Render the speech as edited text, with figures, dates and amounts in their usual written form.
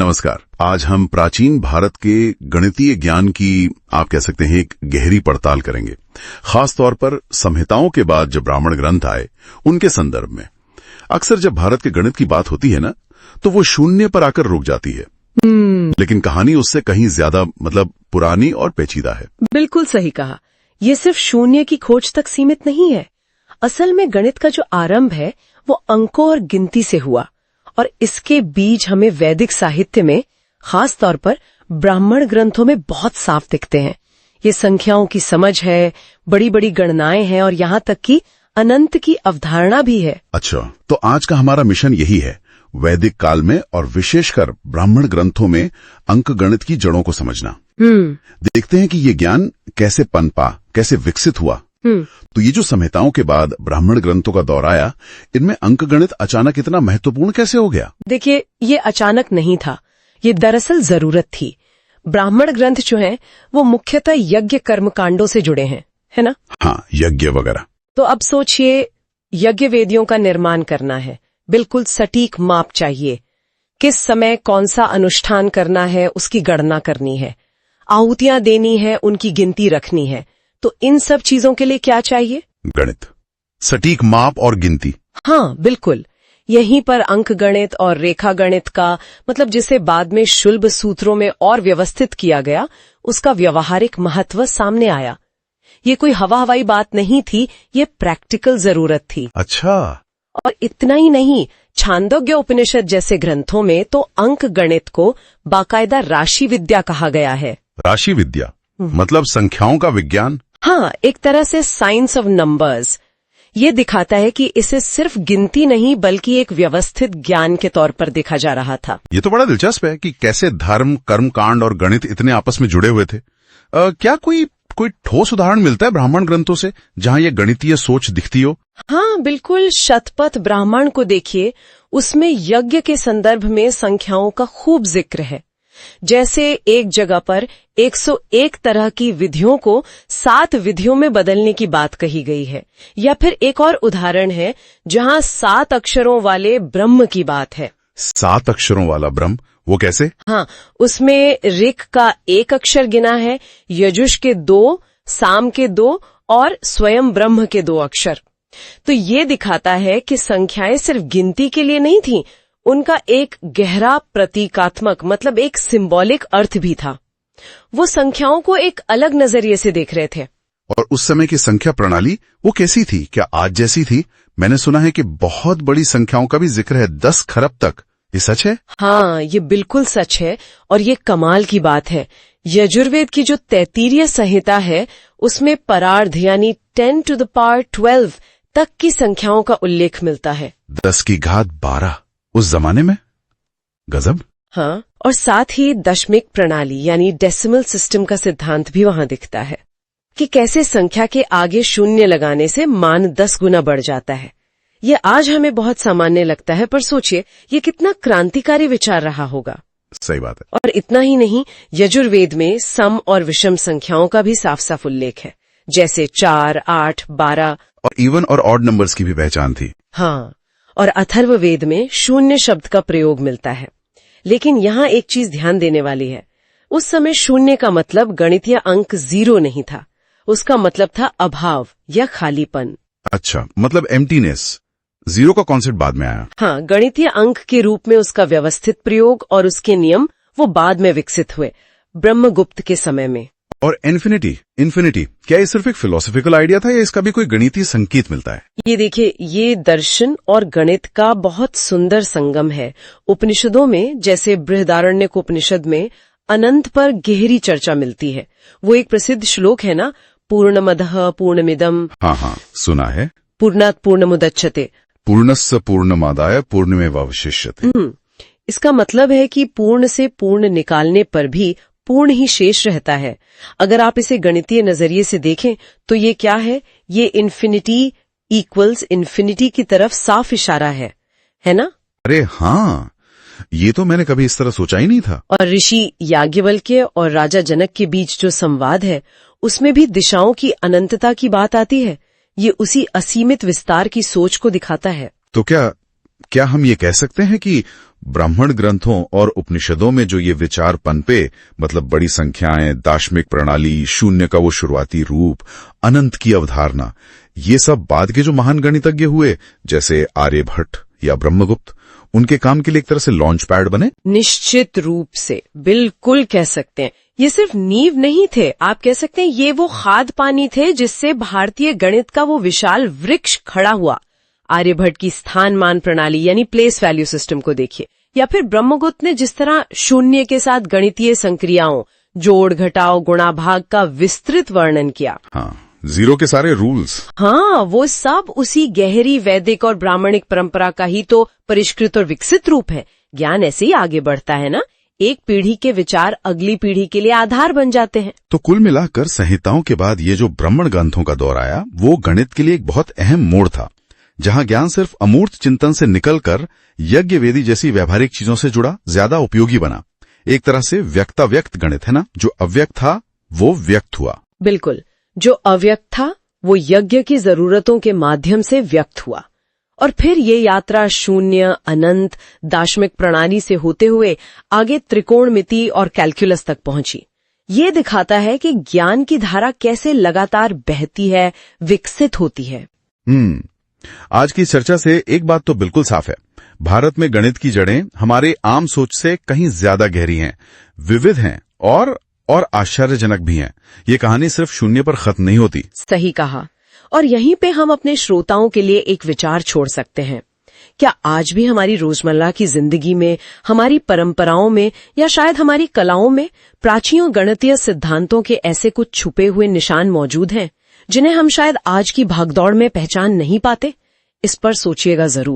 नमस्कार। आज हम प्राचीन भारत के गणितीय ज्ञान की आप कह सकते हैं एक गहरी पड़ताल करेंगे, खास तौर पर संहिताओं के बाद जब ब्राह्मण ग्रंथ आए उनके संदर्भ में। अक्सर जब भारत के गणित की बात होती है ना, तो वो शून्य पर आकर रुक जाती है। लेकिन कहानी उससे कहीं ज्यादा पुरानी और पेचीदा है। बिल्कुल सही कहा। ये सिर्फ शून्य की खोज तक सीमित नहीं है। असल में गणित का जो आरंभ है वो अंकों और गिनती से हुआ, और इसके बीज हमें वैदिक साहित्य में, खास तौर पर ब्राह्मण ग्रंथों में बहुत साफ दिखते हैं। ये संख्याओं की समझ है, बड़ी बड़ी गणनाएं हैं, और यहाँ तक कि अनंत की अवधारणा भी है। अच्छा, तो आज का हमारा मिशन यही है, वैदिक काल में और विशेषकर ब्राह्मण ग्रंथों में अंक गणित की जड़ों को समझना। देखते हैं कि ये ज्ञान कैसे पनपा, कैसे विकसित हुआ। तो ये जो संहिताओं के बाद ब्राह्मण ग्रंथों का दौर आया, इनमें अंक गणित अचानक इतना महत्वपूर्ण कैसे हो गया? देखिए, ये अचानक नहीं था, ये दरअसल जरूरत थी। ब्राह्मण ग्रंथ जो हैं, वो मुख्यतः यज्ञ कर्म कांडों से जुड़े हैं, है ना? हाँ, यज्ञ वगैरह। तो अब सोचिए, यज्ञ वेदियों का निर्माण करना है, बिल्कुल सटीक माप चाहिए, किस समय कौन सा अनुष्ठान करना है उसकी गणना करनी है, आहुतियां देनी है, उनकी गिनती रखनी है। तो इन सब चीजों के लिए क्या चाहिए? गणित, सटीक माप और गिनती। हाँ, बिल्कुल। यहीं पर अंक गणित और रेखा गणित का जिसे बाद में शुल्ब सूत्रों में और व्यवस्थित किया गया, उसका व्यवहारिक महत्व सामने आया। ये कोई हवाई बात नहीं थी, ये प्रैक्टिकल जरूरत थी। अच्छा। और इतना ही नहीं, छांदोग्य उपनिषद जैसे ग्रंथों में तो अंक गणित को बाकायदा राशि विद्या कहा गया है। राशि विद्या मतलब संख्याओं का विज्ञान? हाँ, एक तरह से साइंस ऑफ नंबर्स। ये दिखाता है कि इसे सिर्फ गिनती नहीं बल्कि एक व्यवस्थित ज्ञान के तौर पर देखा जा रहा था। ये तो बड़ा दिलचस्प है कि कैसे धर्म, कर्मकांड और गणित इतने आपस में जुड़े हुए थे। क्या कोई ठोस उदाहरण मिलता है ब्राह्मण ग्रंथों से जहाँ ये गणितीय सोच दिखती हो? हाँ, बिल्कुल। शतपथ ब्राह्मण को देखिए, उसमें यज्ञ के संदर्भ में संख्याओं का खूब जिक्र है। जैसे एक जगह पर 101 तरह की विधियों को 7 विधियों में बदलने की बात कही गई है। या फिर एक और उदाहरण है जहां 7 अक्षरों वाले ब्रह्म की बात है। 7 अक्षरों वाला ब्रह्म, वो कैसे? हाँ, उसमें ऋक का 1 अक्षर गिना है, यजुष के 2, साम के 2 और स्वयं ब्रह्म के 2 अक्षर। तो ये दिखाता है कि संख्याएं सिर्फ गिनती के लिए नहीं थीं, उनका एक गहरा प्रतीकात्मक एक सिंबॉलिक अर्थ भी था। वो संख्याओं को एक अलग नजरिए से देख रहे थे। और उस समय की संख्या प्रणाली वो कैसी थी? क्या आज जैसी थी? मैंने सुना है कि बहुत बड़ी संख्याओं का भी जिक्र है, 10 खरब तक। ये सच है? हाँ, ये बिल्कुल सच है, और ये कमाल की बात है। यजुर्वेद की जो तैत्तिरीय संहिता है, उसमें परार्ध यानी 10 to the power 12 तक की संख्याओं का उल्लेख मिलता है। 10 की घात 12 उस जमाने में? गजब। हाँ, और साथ ही दशमिक प्रणाली यानी डेसिमल सिस्टम का सिद्धांत भी वहां दिखता है कि कैसे संख्या के आगे शून्य लगाने से मान 10 गुना बढ़ जाता है। ये आज हमें बहुत सामान्य लगता है, पर सोचिए ये कितना क्रांतिकारी विचार रहा होगा। सही बात है। और इतना ही नहीं, यजुर्वेद में सम और विषम संख्याओं का भी साफ साफ उल्लेख है, जैसे 4, 8, 12 और इवन और ऑड नंबर्स की भी पहचान थी। हाँ, और अथर्ववेद में शून्य शब्द का प्रयोग मिलता है। लेकिन यहाँ एक चीज ध्यान देने वाली है, उस समय शून्य का मतलब गणितीय अंक 0 नहीं था, उसका मतलब था अभाव या खालीपन। अच्छा, मतलब एम्प्टीनेस। 0 का कॉन्सेप्ट बाद में आया। हाँ, गणितीय अंक के रूप में उसका व्यवस्थित प्रयोग और उसके नियम वो बाद में विकसित हुए, ब्रह्मगुप्त के समय में। और इन्फिनिटी, क्या ये सिर्फ एक फिलोसॉफिकल आइडिया था या इसका भी कोई गणितीय संकेत मिलता है? ये देखिए, ये दर्शन और गणित का बहुत सुंदर संगम है। उपनिषदों में, जैसे बृहदारण्यक उपनिषद में अनंत पर गहरी चर्चा मिलती है। वो एक प्रसिद्ध श्लोक है ना, पूर्णमदः पूर्णमिदम्। हाँ, सुना है। पूर्णात् पूर्णमुदच्यते, पूर्णस्य पूर्णमादाय पूर्णमेवावशिष्यते। इसका मतलब है कि पूर्ण से पूर्ण निकालने पर भी पूर्ण ही शेष रहता है। अगर आप इसे गणितीय नजरिए से देखें तो ये क्या है? ये इन्फिनिटी इक्वल्स इन्फिनिटी की तरफ साफ इशारा है ना? अरे हाँ, ये तो मैंने कभी इस तरह सोचा ही नहीं था। और ऋषि याज्ञवल्क्य और राजा जनक के बीच जो संवाद है, उसमें भी दिशाओं की अनंतता की बात आती है। ये उसी असीमित विस्तार की सोच को दिखाता है। तो क्या हम ये कह सकते हैं कि ब्राह्मण ग्रंथों और उपनिषदों में जो ये विचार पनपे, मतलब बड़ी संख्याएं, दार्शनिक प्रणाली, शून्य का वो शुरुआती रूप, अनंत की अवधारणा, ये सब बाद के जो महान गणितज्ञ हुए जैसे आर्यभट्ट या ब्रह्मगुप्त, उनके काम के लिए एक तरह से लॉन्च पैड बने। निश्चित रूप से, बिल्कुल कह सकते हैं। ये सिर्फ नींव नहीं थे, आप कह सकते हैं ये वो खाद पानी थे जिससे भारतीय गणित का वो विशाल वृक्ष खड़ा हुआ। आर्यभट्ट की स्थानमान प्रणाली यानी प्लेस वैल्यू सिस्टम को देखिए, या फिर ब्रह्मगुप्त ने जिस तरह शून्य के साथ गणितीय संक्रियाओं, जोड़ घटाव गुणा भाग का विस्तृत वर्णन किया। हाँ, जीरो के सारे रूल्स। हाँ, वो सब उसी गहरी वैदिक और ब्राह्मणिक परंपरा का ही तो परिष्कृत और विकसित रूप है। ज्ञान ऐसे ही आगे बढ़ता है ना, एक पीढ़ी के विचार अगली पीढ़ी के लिए आधार बन जाते हैं। तो कुल मिलाकर संहिताओं के बाद ये जो ब्राह्मण ग्रंथों का दौर आया, वो गणित के लिए एक बहुत अहम मोड़ था, जहां ज्ञान सिर्फ अमूर्त चिंतन से निकलकर यज्ञ वेदी जैसी व्यावहारिक चीजों से जुड़ा, ज्यादा उपयोगी बना। एक तरह से व्यक्ताव्यक्त गणित है ना, जो अव्यक्त था वो व्यक्त हुआ। बिल्कुल, जो अव्यक्त था वो यज्ञ की जरूरतों के माध्यम से व्यक्त हुआ, और फिर ये यात्रा शून्य, अनंत, दार्शनिक प्रणाली से होते हुए आगे त्रिकोणमिति और कैलकुलस तक पहुंची। ये दिखाता है कि ज्ञान की धारा कैसे लगातार बहती है, विकसित होती है। आज की चर्चा से एक बात तो बिल्कुल साफ है, भारत में गणित की जड़ें हमारे आम सोच से कहीं ज्यादा गहरी हैं, विविध हैं और आश्चर्यजनक भी हैं। ये कहानी सिर्फ शून्य पर खत्म नहीं होती। सही कहा। और यहीं पे हम अपने श्रोताओं के लिए एक विचार छोड़ सकते हैं। क्या आज भी हमारी रोजमर्रा की जिंदगी में, हमारी परंपराओं में, या शायद हमारी कलाओं में प्राचीन गणितीय सिद्धांतों के ऐसे कुछ छुपे हुए निशान मौजूद हैं जिन्हें हम शायद आज की भागदौड़ में पहचान नहीं पाते? इस पर सोचिएगा जरूर।